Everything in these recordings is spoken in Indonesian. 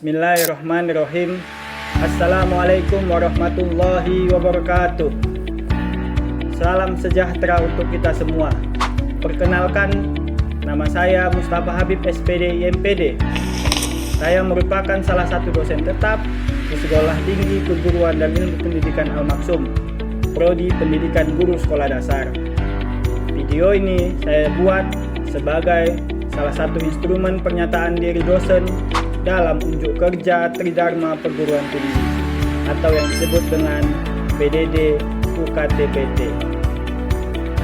Bismillahirrahmanirrahim. Assalamualaikum warahmatullahi wabarakatuh. Salam sejahtera untuk kita semua. Perkenalkan, nama saya Mustafa Habib SPD IMPD. Saya merupakan salah satu dosen tetap di Sekolah Tinggi Keguruan dan Ilmu Pendidikan Al-Maksum, Prodi Pendidikan Guru Sekolah Dasar. Video ini saya buat sebagai salah satu instrumen pernyataan diri dosen dalam unjuk kerja Tridharma Perguruan Tinggi atau yang disebut dengan PDD UKT-PT.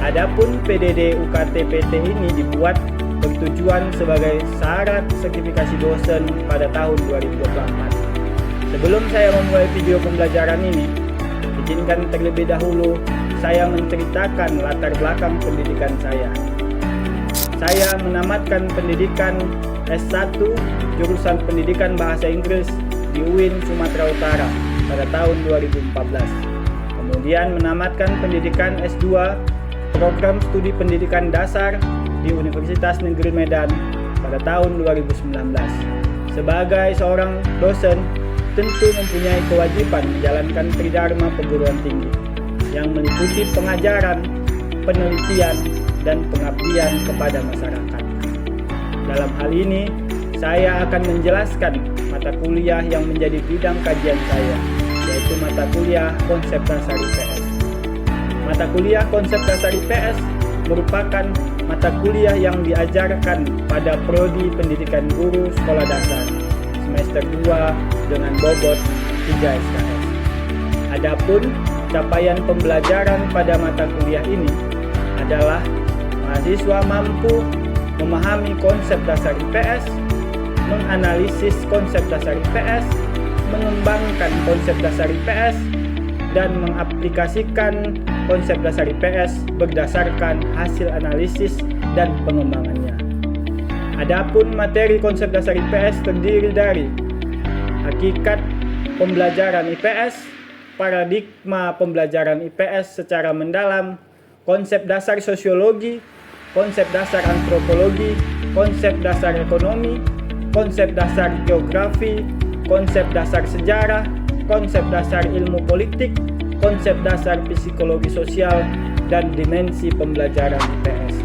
Adapun PDD UKT-PT ini dibuat bertujuan sebagai syarat sertifikasi dosen pada tahun 2024. Sebelum saya memulai video pembelajaran ini, izinkan terlebih dahulu saya menceritakan latar belakang pendidikan saya. Saya menamatkan pendidikan S1 jurusan Pendidikan Bahasa Inggris di UIN Sumatera Utara pada tahun 2014. Kemudian menamatkan pendidikan S2 Program Studi Pendidikan Dasar di Universitas Negeri Medan pada tahun 2019. Sebagai seorang dosen, tentu mempunyai kewajiban menjalankan Tridharma Perguruan Tinggi yang meliputi pengajaran, penelitian, dan pengabdian kepada masyarakat. Dalam hal ini, saya akan menjelaskan mata kuliah yang menjadi bidang kajian saya, yaitu mata kuliah Konsep Dasar IPS. Mata kuliah Konsep Dasar IPS merupakan mata kuliah yang diajarkan pada Prodi Pendidikan Guru Sekolah Dasar semester 2 dengan bobot 3 SKS. Adapun capaian pembelajaran pada mata kuliah ini adalah mahasiswa mampu memahami konsep dasar IPS, menganalisis konsep dasar IPS, mengembangkan konsep dasar IPS, dan mengaplikasikan konsep dasar IPS berdasarkan hasil analisis dan pengembangannya. Adapun materi konsep dasar IPS terdiri dari hakikat pembelajaran IPS, paradigma pembelajaran IPS secara mendalam, konsep dasar sosiologi, konsep dasar antropologi, konsep dasar ekonomi, konsep dasar geografi, konsep dasar sejarah, konsep dasar ilmu politik, konsep dasar psikologi sosial, dan dimensi pembelajaran IPS.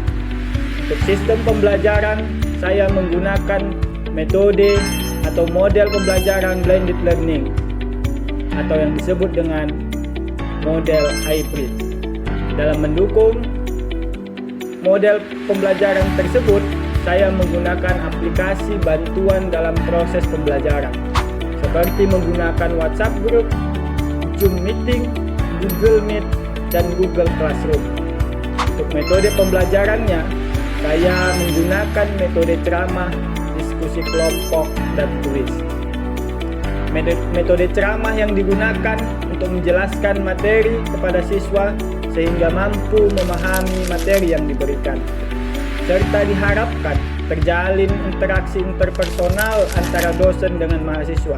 Untuk sistem pembelajaran, saya menggunakan metode atau model pembelajaran blended learning atau yang disebut dengan model hybrid. Dalam mendukung model pembelajaran tersebut, saya menggunakan aplikasi bantuan dalam proses pembelajaran seperti menggunakan WhatsApp Group, Zoom Meeting, Google Meet, dan Google Classroom. Untuk metode pembelajarannya, saya menggunakan metode ceramah, diskusi kelompok, dan kuis. Metode ceramah yang digunakan untuk menjelaskan materi kepada siswa sehingga mampu memahami materi yang diberikan, serta diharapkan terjalin interaksi interpersonal antara dosen dengan mahasiswa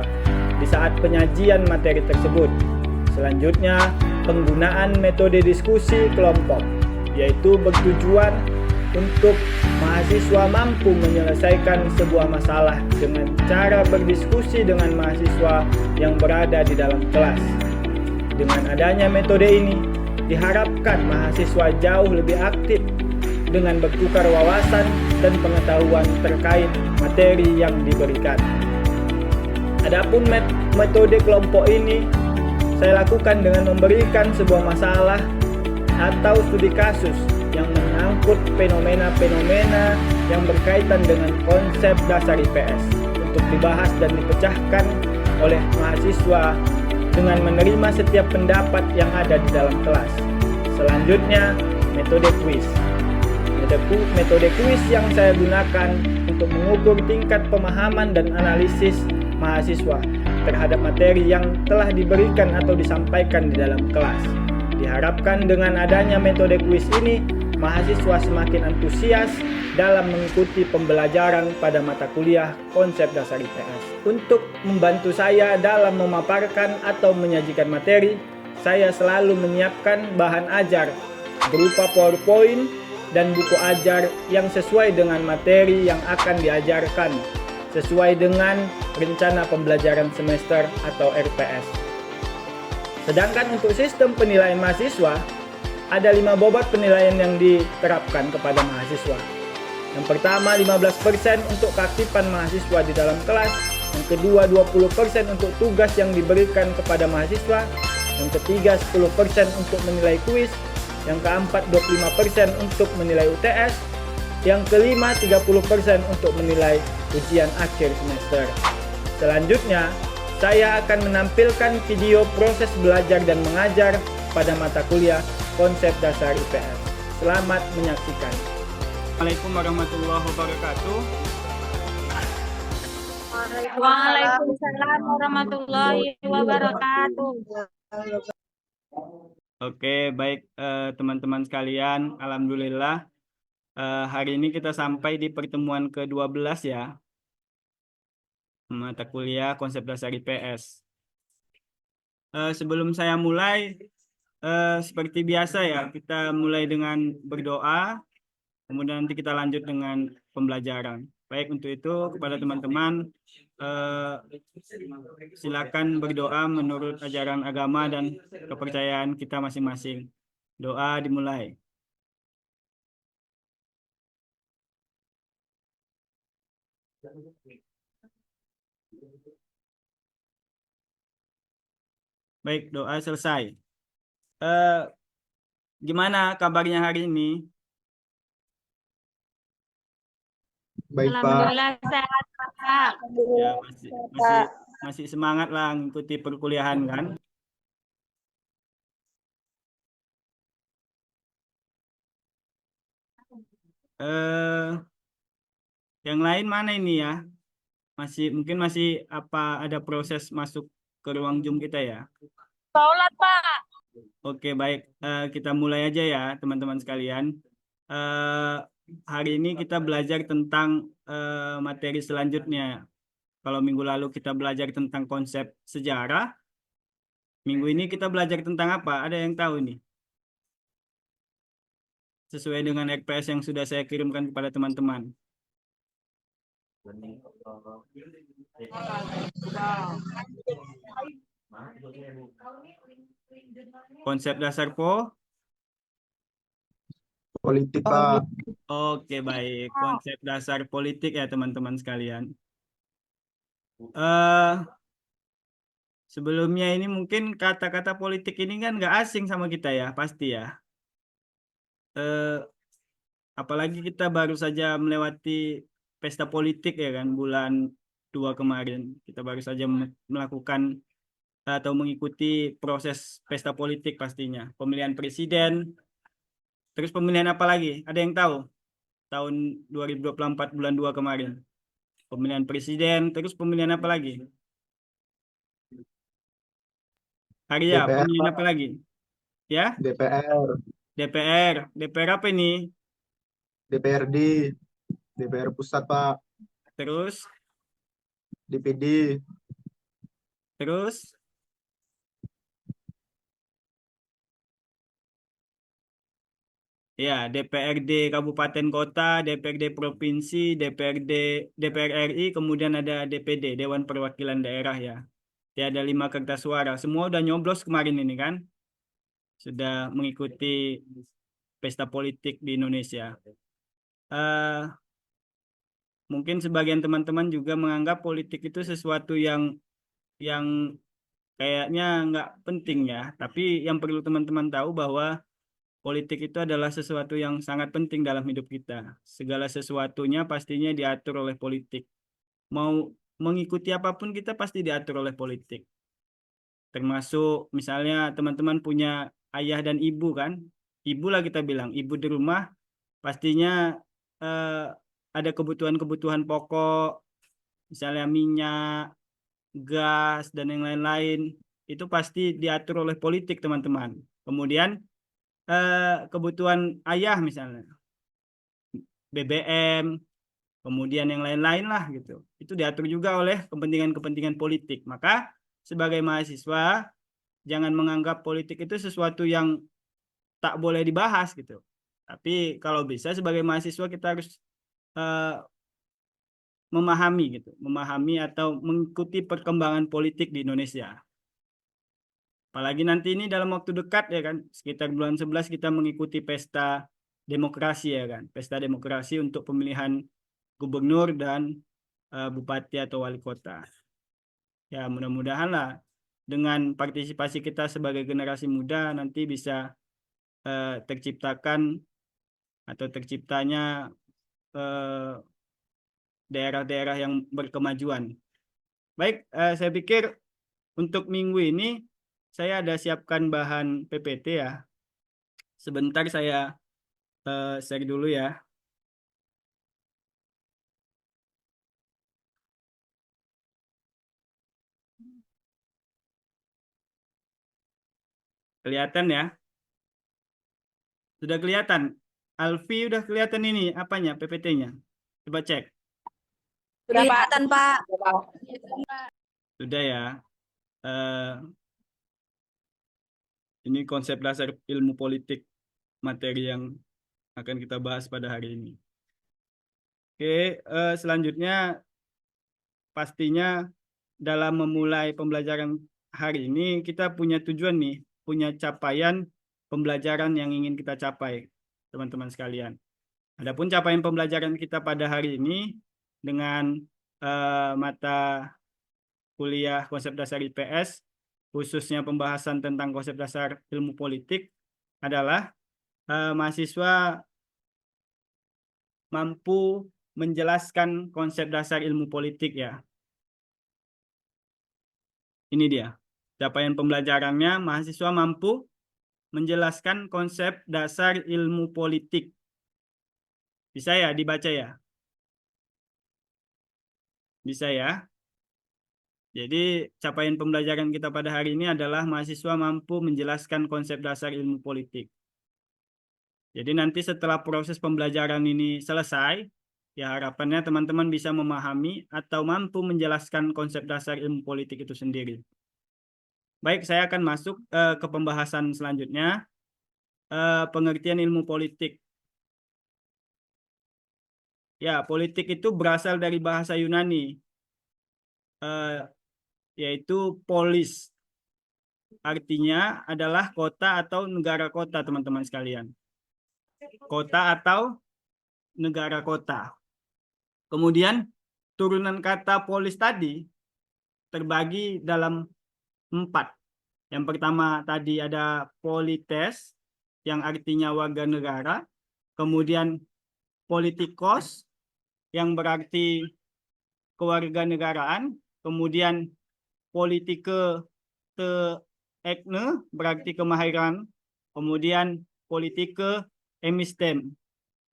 di saat penyajian materi tersebut. Selanjutnya, penggunaan metode diskusi kelompok, yaitu bertujuan untuk mahasiswa mampu menyelesaikan sebuah masalah dengan cara berdiskusi dengan mahasiswa yang berada di dalam kelas. Dengan adanya metode ini, diharapkan mahasiswa jauh lebih aktif dengan bertukar wawasan dan pengetahuan terkait materi yang diberikan. Adapun metode kelompok ini saya lakukan dengan memberikan sebuah masalah atau studi kasus yang menyangkut fenomena-fenomena yang berkaitan dengan konsep dasar IPS untuk dibahas dan dipecahkan oleh mahasiswa dengan menerima setiap pendapat yang ada di dalam kelas. Selanjutnya, metode kuis. Metode kuis yang saya gunakan untuk mengukur tingkat pemahaman dan analisis mahasiswa terhadap materi yang telah diberikan atau disampaikan di dalam kelas. Diharapkan dengan adanya metode kuis ini, mahasiswa semakin antusias dalam mengikuti pembelajaran pada mata kuliah Konsep Dasar IPS. Untuk membantu saya dalam memaparkan atau menyajikan materi, saya selalu menyiapkan bahan ajar berupa PowerPoint dan buku ajar yang sesuai dengan materi yang akan diajarkan. sesuai dengan rencana pembelajaran semester atau RPS. Sedangkan untuk sistem penilaian mahasiswa, ada 5 bobot penilaian yang diterapkan kepada mahasiswa. Yang pertama 15% untuk keaktifan mahasiswa di dalam kelas, yang kedua 20% untuk tugas yang diberikan kepada mahasiswa, yang ketiga 10% untuk menilai kuis, yang keempat 25% untuk menilai UTS, yang kelima 30% untuk menilai ujian akhir semester. Selanjutnya, saya akan menampilkan video proses belajar dan mengajar pada mata kuliah Konsep Dasar IPS. Selamat menyaksikan. Assalamualaikum warahmatullahi wabarakatuh. Waalaikumsalam warahmatullahi wabarakatuh. Oke, baik teman-teman sekalian, alhamdulillah hari ini kita sampai di pertemuan ke-12 ya, mata kuliah Konsep Dasar IPS. Sebelum saya mulai, seperti biasa ya, kita mulai dengan berdoa, kemudian nanti kita lanjut dengan pembelajaran. Baik, untuk itu kepada teman-teman, silakan berdoa menurut ajaran agama dan kepercayaan kita masing-masing. Doa dimulai. Baik, doa selesai. Gimana kabarnya hari ini? Baik, Pak. Alhamdulillah sehat, Pak. Ya, masih semangat lah mengikuti perkuliahan kan? Yang lain mana ini ya? Mungkin masih ada proses masuk ke ruang Zoom kita ya? Sholat, Pak. Oke, baik. Kita mulai aja ya, teman-teman sekalian. Hari ini kita belajar tentang materi selanjutnya. Kalau minggu lalu kita belajar tentang konsep sejarah, minggu ini kita belajar tentang apa? Ada yang tahu nih? Sesuai dengan RPS yang sudah saya kirimkan kepada teman-teman. Konsep dasar politik, Pak. Oke, baik. Konsep dasar politik ya teman-teman sekalian. Sebelumnya ini mungkin kata-kata politik ini kan nggak asing sama kita ya, pasti ya. Apalagi kita baru saja melewati pesta politik ya kan, bulan 2 kemarin. Kita baru saja melakukan atau mengikuti proses pesta politik pastinya. Pemilihan presiden, terus pemilihan apa lagi? Ada yang tahu? Tahun 2024 bulan 2 kemarin. Pemilihan presiden, terus pemilihan apa lagi? Arya, DPR, pemilihan Pak. apa lagi? Ya? DPR. DPR apa ini? DPRD. DPR pusat, Pak. Terus? DPD. Terus? Ya, DPRD Kabupaten Kota, DPRD Provinsi, DPR RI, kemudian ada DPD, Dewan Perwakilan Daerah ya. Dia ada 5 kertas suara. Semua udah nyoblos kemarin ini kan? Sudah mengikuti pesta politik di Indonesia. Mungkin sebagian teman-teman juga menganggap politik itu sesuatu yang kayaknya nggak penting ya. Tapi yang perlu teman-teman tahu bahwa politik itu adalah sesuatu yang sangat penting dalam hidup kita. Segala sesuatunya pastinya diatur oleh politik. Mau mengikuti apapun kita pasti diatur oleh politik. Termasuk misalnya teman-teman punya ayah dan ibu kan. Ibu lah kita bilang, ibu di rumah pastinya ada kebutuhan-kebutuhan pokok, misalnya minyak, gas, dan yang lain-lain. Itu pasti diatur oleh politik teman-teman. Kemudian kebutuhan ayah misalnya BBM, kemudian yang lain-lain lah gitu. Itu diatur juga oleh kepentingan-kepentingan politik. Maka sebagai mahasiswa jangan menganggap politik itu sesuatu yang tak boleh dibahas gitu. Tapi kalau bisa sebagai mahasiswa kita harus memahami gitu, memahami atau mengikuti perkembangan politik di Indonesia. Apalagi nanti ini dalam waktu dekat ya kan, sekitar bulan 11 kita mengikuti pesta demokrasi ya kan, pesta demokrasi untuk pemilihan gubernur dan bupati atau wali kota. Ya mudah-mudahan lah dengan partisipasi kita sebagai generasi muda nanti bisa terciptakan atau terciptanya daerah-daerah yang berkemajuan. Baik, saya pikir untuk minggu ini saya ada siapkan bahan PPT ya. Sebentar saya share dulu ya. Kelihatan ya? Sudah kelihatan? Alfi udah kelihatan ini apanya PPT-nya? Coba cek. Sudah kelihatan, Pak. Sudah ya. Ini konsep dasar ilmu politik, materi yang akan kita bahas pada hari ini. Oke, selanjutnya pastinya dalam memulai pembelajaran hari ini kita punya tujuan nih, punya capaian pembelajaran yang ingin kita capai, teman-teman sekalian. Adapun capaian pembelajaran kita pada hari ini dengan mata kuliah konsep dasar IPS, khususnya pembahasan tentang konsep dasar ilmu politik adalah mahasiswa mampu menjelaskan konsep dasar ilmu politik ya. Ini dia. Capaian pembelajarannya, mahasiswa mampu menjelaskan konsep dasar ilmu politik. Bisa ya dibaca ya? Bisa ya? Jadi capaian pembelajaran kita pada hari ini adalah mahasiswa mampu menjelaskan konsep dasar ilmu politik. Jadi nanti setelah proses pembelajaran ini selesai, ya harapannya teman-teman bisa memahami atau mampu menjelaskan konsep dasar ilmu politik itu sendiri. Baik, saya akan masuk ke pembahasan selanjutnya, pengertian ilmu politik. Ya, politik itu berasal dari bahasa Yunani, yaitu polis. Artinya adalah kota atau negara kota, teman-teman sekalian. Kota atau negara kota. Kemudian turunan kata polis tadi terbagi dalam 4. Yang pertama tadi ada polites, yang artinya warga negara. Kemudian politikos, yang berarti kewarganegaraan. Kemudian politike te ekne, berarti kemahiran. Kemudian politike emistem,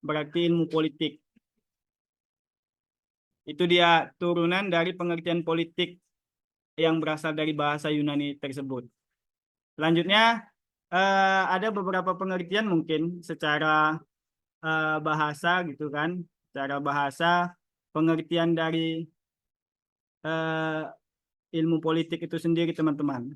berarti ilmu politik. Itu dia turunan dari pengertian politik yang berasal dari bahasa Yunani tersebut. Selanjutnya ada beberapa pengertian mungkin secara bahasa gitu kan, secara bahasa pengertian dari ilmu politik itu sendiri, teman-teman.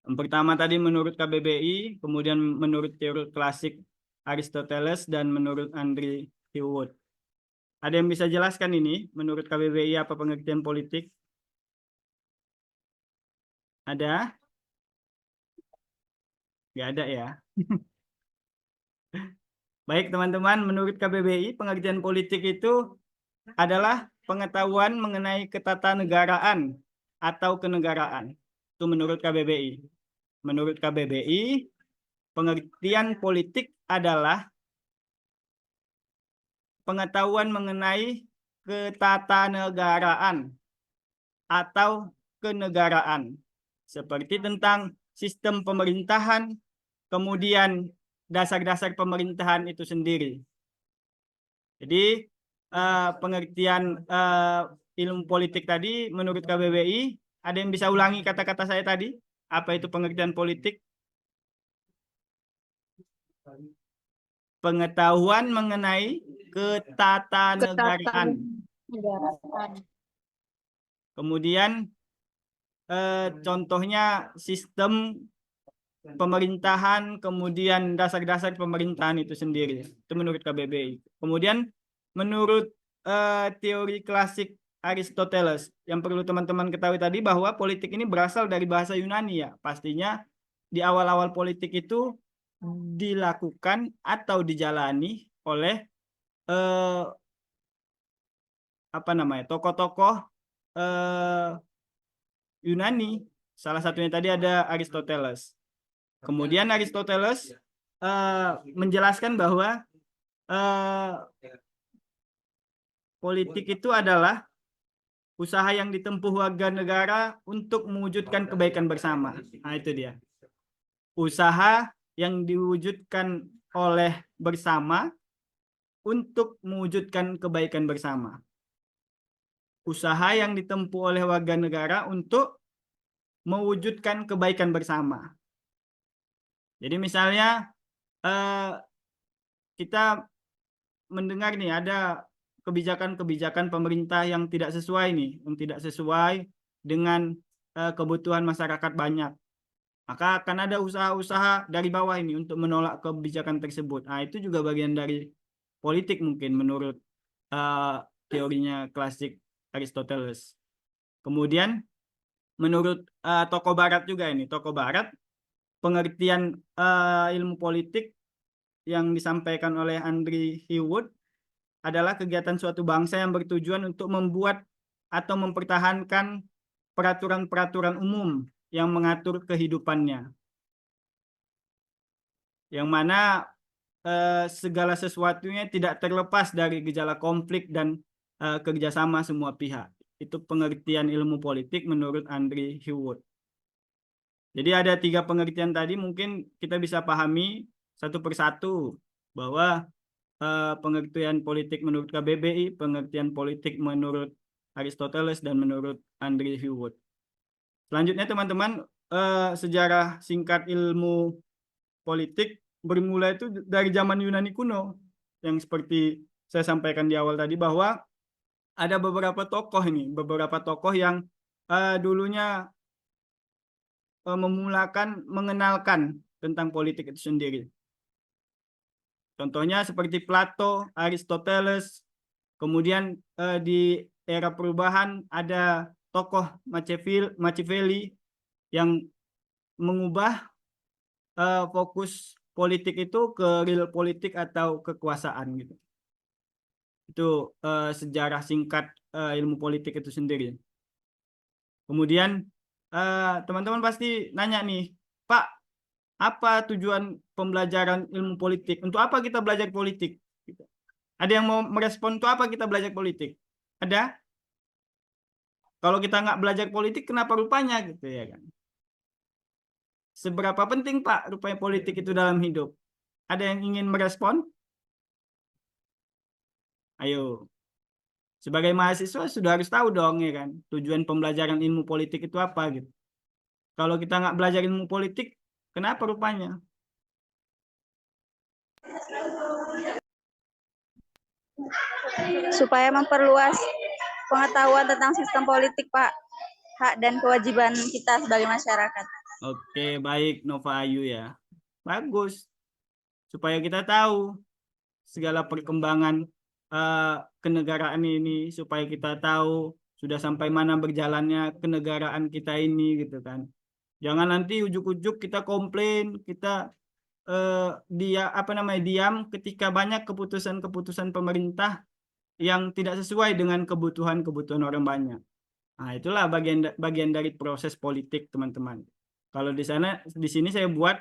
Yang pertama tadi menurut KBBI, kemudian menurut teori klasik Aristoteles, dan menurut Andrew Hewitt. Ada yang bisa jelaskan ini menurut KBBI apa pengertian politik? Ada? Nggak ada ya. Baik teman-teman, menurut KBBI pengertian politik itu adalah pengetahuan mengenai ketatanegaraan atau kenegaraan. Itu menurut KBBI. Menurut KBBI, pengertian politik adalah pengetahuan mengenai ketatanegaraan atau kenegaraan, seperti tentang sistem pemerintahan, kemudian dasar-dasar pemerintahan itu sendiri. Jadi pengertian ilmu politik tadi menurut KBBI, ada yang bisa ulangi kata-kata saya tadi? Apa itu pengertian politik? Pengetahuan mengenai ketatanegaraan. Kemudian contohnya sistem pemerintahan, kemudian dasar-dasar pemerintahan itu sendiri. Itu menurut KBBI. Kemudian menurut teori klasik Aristoteles, yang perlu teman-teman ketahui tadi bahwa politik ini berasal dari bahasa Yunani ya. Pastinya di awal-awal politik itu dilakukan atau dijalani oleh tokoh-tokoh Yunani. Salah satunya tadi ada Aristoteles. Kemudian Aristoteles menjelaskan bahwa politik itu adalah usaha yang ditempuh warga negara untuk mewujudkan kebaikan bersama. Nah, itu dia. Usaha yang diwujudkan oleh bersama untuk mewujudkan kebaikan bersama. Usaha yang ditempuh oleh warga negara untuk mewujudkan kebaikan bersama. Jadi misalnya kita mendengar nih ada kebijakan-kebijakan pemerintah yang tidak sesuai nih, yang tidak sesuai dengan kebutuhan masyarakat banyak. Maka akan ada usaha-usaha dari bawah ini untuk menolak kebijakan tersebut. Nah, itu juga bagian dari politik mungkin menurut teorinya klasik Aristoteles. Kemudian menurut tokoh barat juga ini, tokoh barat, pengertian ilmu politik yang disampaikan oleh Andrew Hewitt adalah kegiatan suatu bangsa yang bertujuan untuk membuat atau mempertahankan peraturan-peraturan umum yang mengatur kehidupannya. Yang mana segala sesuatunya tidak terlepas dari gejala konflik dan kerjasama semua pihak. Itu pengertian ilmu politik menurut Andrew Hewitt. Jadi ada 3 pengertian tadi, mungkin kita bisa pahami satu persatu bahwa pengertian politik menurut KBBI, pengertian politik menurut Aristoteles, dan menurut Andrew Hewitt. Selanjutnya teman-teman, sejarah singkat ilmu politik bermula itu dari zaman Yunani kuno, yang seperti saya sampaikan di awal tadi bahwa ada beberapa tokoh yang dulunya mengenalkan tentang politik itu sendiri. Contohnya seperti Plato, Aristoteles, kemudian di era perubahan ada tokoh Machiavelli yang mengubah fokus politik itu ke real politik atau kekuasaan gitu. Itu sejarah singkat ilmu politik itu sendiri. Kemudian teman-teman pasti nanya nih, Pak, apa tujuan pembelajaran ilmu politik? Untuk apa kita belajar politik? Ada yang mau merespon untuk apa kita belajar politik? Ada? Kalau kita nggak belajar politik, kenapa rupanya gitu ya kan? Seberapa penting Pak rupanya politik itu dalam hidup? Ada yang ingin merespon? Ayo. Sebagai mahasiswa sudah harus tahu dong ya kan, tujuan pembelajaran ilmu politik itu apa gitu. Kalau kita nggak belajar ilmu politik, kenapa rupanya? Supaya memperluas pengetahuan tentang sistem politik, Pak. Hak dan kewajiban kita sebagai masyarakat. Oke, baik Nova Ayu ya. Bagus. Supaya kita tahu segala perkembangan kenegaraan ini, supaya kita tahu sudah sampai mana berjalannya kenegaraan kita ini gitu kan. Jangan nanti ujuk-ujuk kita komplain, kita diam ketika banyak keputusan-keputusan pemerintah yang tidak sesuai dengan kebutuhan-kebutuhan orang banyak. Nah, itulah bagian dari proses politik, teman-teman. Kalau di sini saya buat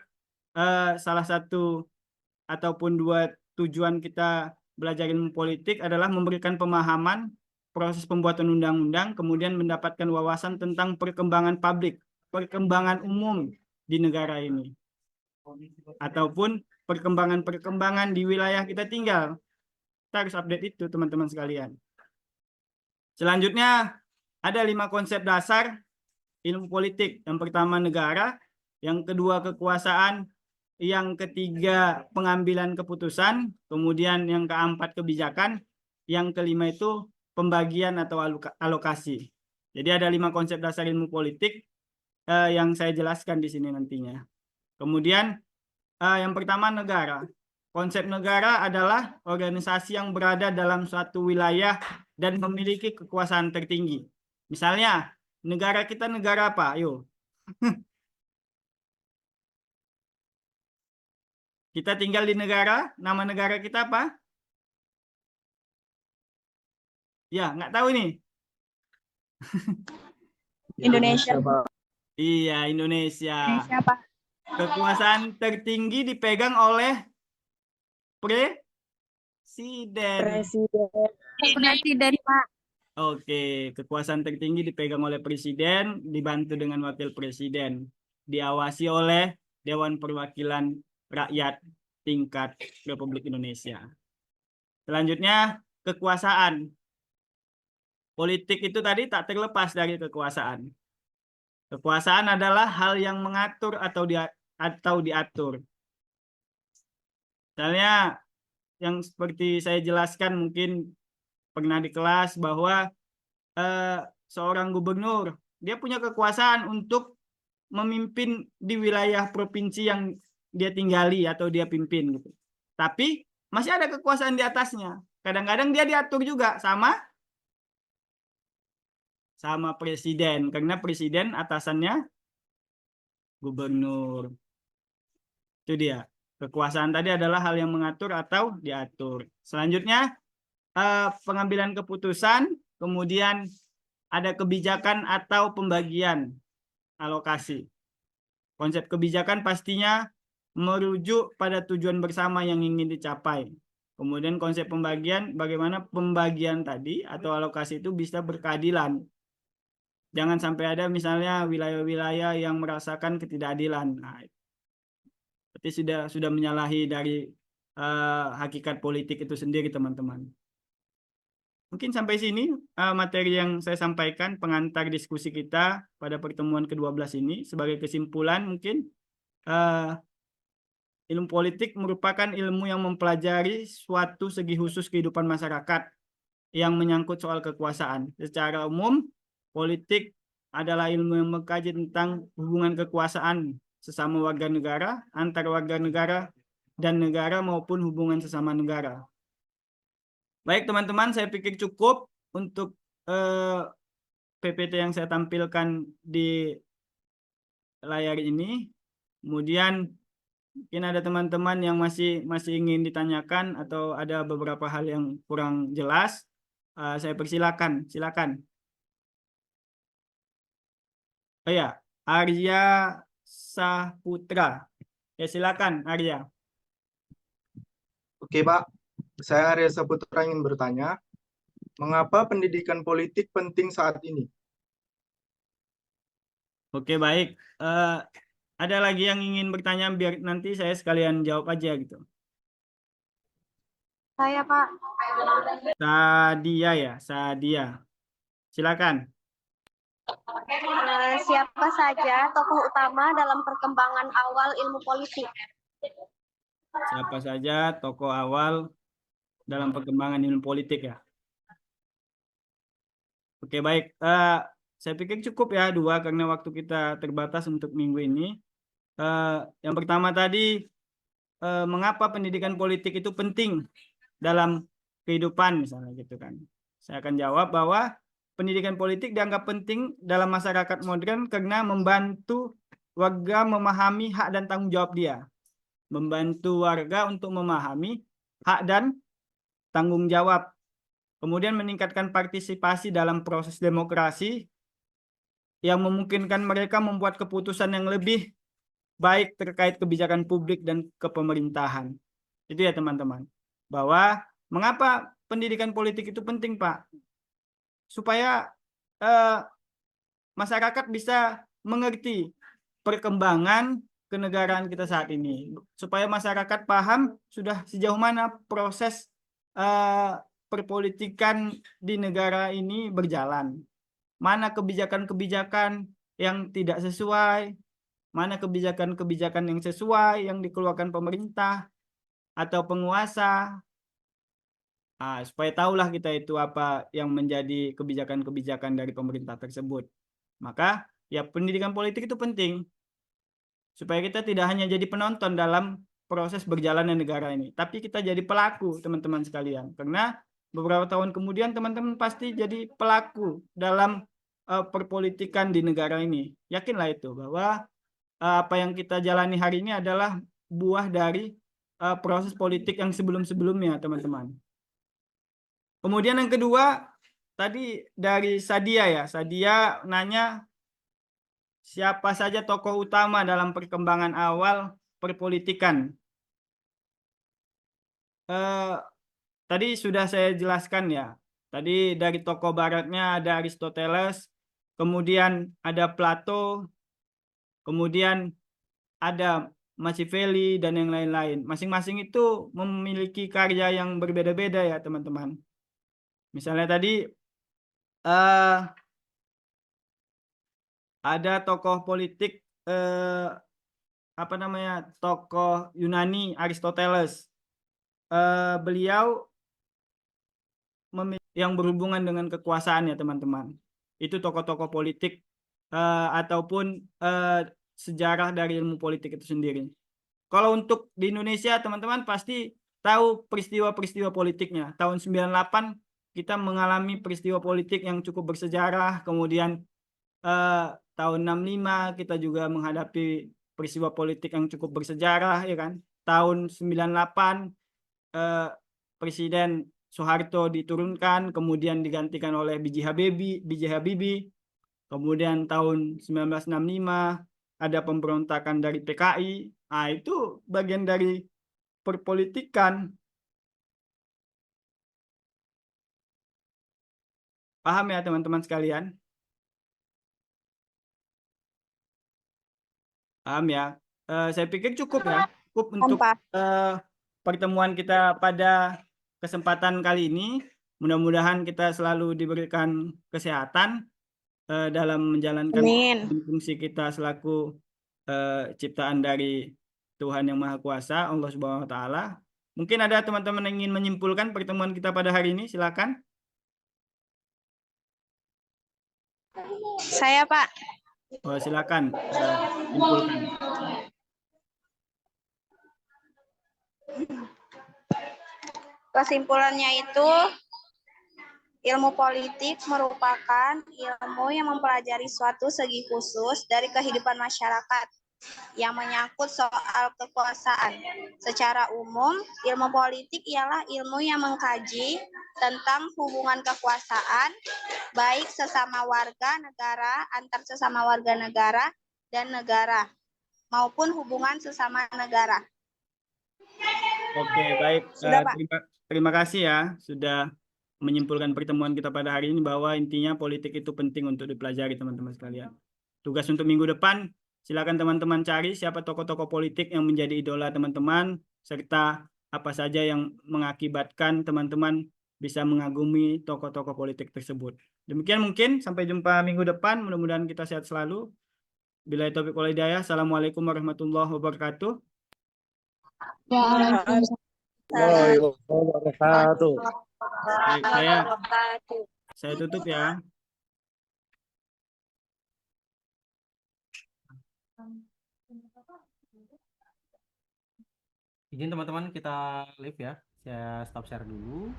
salah satu ataupun 2 tujuan kita belajar ilmu politik adalah memberikan pemahaman proses pembuatan undang-undang, kemudian mendapatkan wawasan tentang perkembangan publik, perkembangan umum di negara ini, ataupun perkembangan-perkembangan di wilayah kita tinggal. Kita harus update itu, teman-teman sekalian. Selanjutnya, ada 5 konsep dasar ilmu politik. Yang pertama negara, yang kedua kekuasaan, yang ketiga pengambilan keputusan, kemudian yang keempat kebijakan, yang kelima itu pembagian atau alokasi. Jadi ada 5 konsep dasar ilmu politik yang saya jelaskan di sini nantinya. Kemudian yang pertama negara. Konsep negara adalah organisasi yang berada dalam suatu wilayah dan memiliki kekuasaan tertinggi. Misalnya, negara kita negara apa? Ayo. Kita tinggal di negara, nama negara kita apa? Ya, nggak tahu ini. Indonesia. Pak. Iya, Indonesia. Indonesia Pak. Kekuasaan tertinggi dipegang oleh presiden. Presiden Pak. Oke, kekuasaan tertinggi dipegang oleh presiden, dibantu dengan wakil presiden, diawasi oleh Dewan Perwakilan Rakyat tingkat Republik Indonesia. Selanjutnya, kekuasaan. Politik itu tadi tak terlepas dari kekuasaan. Kekuasaan adalah hal yang mengatur atau diatur. Misalnya, yang seperti saya jelaskan mungkin pernah di kelas bahwa seorang gubernur dia punya kekuasaan untuk memimpin di wilayah provinsi yang dia tinggali atau dia pimpin gitu. Tapi masih ada kekuasaan di atasnya. Kadang-kadang dia diatur juga sama presiden karena presiden atasannya gubernur. Itu dia. Kekuasaan tadi adalah hal yang mengatur atau diatur. Selanjutnya pengambilan keputusan, kemudian ada kebijakan atau pembagian alokasi. Konsep kebijakan pastinya merujuk pada tujuan bersama yang ingin dicapai. Kemudian konsep pembagian, bagaimana pembagian tadi atau alokasi itu bisa berkeadilan. Jangan sampai ada misalnya wilayah-wilayah yang merasakan ketidakadilan. Nah, berarti sudah menyalahi dari hakikat politik itu sendiri, teman-teman. Mungkin sampai sini materi yang saya sampaikan, pengantar diskusi kita pada pertemuan ke-12 ini. Sebagai kesimpulan mungkin ilmu politik merupakan ilmu yang mempelajari suatu segi khusus kehidupan masyarakat yang menyangkut soal kekuasaan. Secara umum, politik adalah ilmu yang mengkaji tentang hubungan kekuasaan sesama warga negara, antar warga negara, dan negara maupun hubungan sesama negara. Baik teman-teman, saya pikir cukup untuk PPT yang saya tampilkan di layar ini. Kemudian mungkin ada teman-teman yang masih ingin ditanyakan atau ada beberapa hal yang kurang jelas. Saya persilakan, silakan. Oh ya, Arya Saputra. Ya silakan Arya. Oke Pak, saya Arya Saputra ingin bertanya, mengapa pendidikan politik penting saat ini? Oke baik. Ada lagi yang ingin bertanya biar nanti saya sekalian jawab aja gitu. Saya Pak. Sadia ya, Sadia. Silakan. Siapa saja tokoh utama dalam perkembangan awal ilmu politik? Siapa saja tokoh awal dalam perkembangan ilmu politik ya? Oke baik. Saya pikir cukup ya 2 karena waktu kita terbatas untuk minggu ini. Yang pertama tadi, mengapa pendidikan politik itu penting dalam kehidupan misalnya gitu kan. Saya akan jawab bahwa pendidikan politik dianggap penting dalam masyarakat modern karena membantu warga memahami hak dan tanggung jawab dia. Membantu warga untuk memahami hak dan tanggung jawab. Kemudian meningkatkan partisipasi dalam proses demokrasi yang memungkinkan mereka membuat keputusan yang lebih baik terkait kebijakan publik dan kepemerintahan. Itu ya teman-teman. Bahwa mengapa pendidikan politik itu penting Pak? Supaya masyarakat bisa mengerti perkembangan kenegaraan kita saat ini. Supaya masyarakat paham sudah sejauh mana proses perpolitikan di negara ini berjalan. Mana kebijakan-kebijakan yang tidak sesuai, mana kebijakan-kebijakan yang sesuai yang dikeluarkan pemerintah atau penguasa. Supaya tahulah kita itu apa yang menjadi kebijakan-kebijakan dari pemerintah tersebut. Maka ya pendidikan politik itu penting. supaya kita tidak hanya jadi penonton dalam proses berjalannya negara ini, tapi kita jadi pelaku, teman-teman sekalian. Karena beberapa tahun kemudian teman-teman pasti jadi pelaku dalam perpolitikan di negara ini. Yakinlah itu bahwa apa yang kita jalani hari ini adalah buah dari proses politik yang sebelum-sebelumnya, teman-teman. Kemudian yang kedua, tadi dari Sadia ya. Sadia nanya siapa saja tokoh utama dalam perkembangan awal perpolitikan. Tadi sudah saya jelaskan ya. Tadi dari tokoh baratnya ada Aristoteles, kemudian ada Plato, kemudian ada Machiavelli dan yang lain-lain. Masing-masing itu memiliki karya yang berbeda-beda ya, teman-teman. Misalnya tadi ada tokoh politik tokoh Yunani Aristoteles. Beliau yang berhubungan dengan kekuasaan ya, teman-teman. Itu tokoh-tokoh politik ataupun sejarah dari ilmu politik itu sendiri. Kalau untuk di Indonesia, teman-teman pasti tahu peristiwa-peristiwa politiknya. Tahun 98 kita mengalami peristiwa politik yang cukup bersejarah. Kemudian tahun 65 kita juga menghadapi peristiwa politik yang cukup bersejarah, ya kan? Tahun 98 Presiden Soeharto diturunkan, kemudian digantikan oleh B.J. Habibie. Kemudian tahun 1965 ada pemberontakan dari PKI. Nah, itu bagian dari perpolitikan. Paham ya, teman-teman sekalian? Paham ya? Saya pikir cukup ya. Cukup untuk pertemuan kita pada kesempatan kali ini. Mudah-mudahan kita selalu diberikan kesehatan dalam menjalankan fungsi kita selaku ciptaan dari Tuhan Yang Maha Kuasa, Allah Subhanahu wa Ta'ala. Mungkin ada teman-teman yang ingin menyimpulkan pertemuan kita pada hari ini, silakan. Saya, Pak. Oh, silakan simpulkan. Kesimpulannya itu, ilmu politik merupakan ilmu yang mempelajari suatu segi khusus dari kehidupan masyarakat yang menyangkut soal kekuasaan. Secara umum, ilmu politik ialah ilmu yang mengkaji tentang hubungan kekuasaan, baik sesama warga negara, antar sesama warga negara dan negara, maupun hubungan sesama negara. Oke, baik. Terima kasih ya sudah menyimpulkan pertemuan kita pada hari ini bahwa intinya politik itu penting untuk dipelajari, teman-teman sekalian. Tugas untuk minggu depan, silakan teman-teman cari siapa tokoh-tokoh politik yang menjadi idola teman-teman, serta apa saja yang mengakibatkan teman-teman bisa mengagumi tokoh-tokoh politik tersebut. Demikian mungkin, sampai jumpa minggu depan, mudah-mudahan kita sehat selalu. Billahi taufiq wal hidayah. Assalamualaikum warahmatullahi wabarakatuh. Waalaikumsalam wabarakatuh. Baik, saya tutup ya. Izin teman-teman kita live ya. Saya stop share dulu.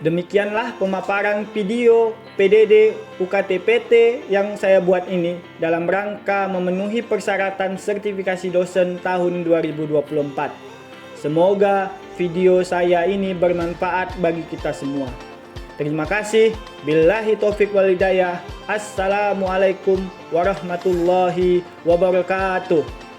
Demikianlah pemaparan video PDD UKT-PT yang saya buat ini dalam rangka memenuhi persyaratan sertifikasi dosen tahun 2024. Semoga video saya ini bermanfaat bagi kita semua. Terima kasih. Billahi taufiq wal hidayah. Assalamualaikum warahmatullahi wabarakatuh.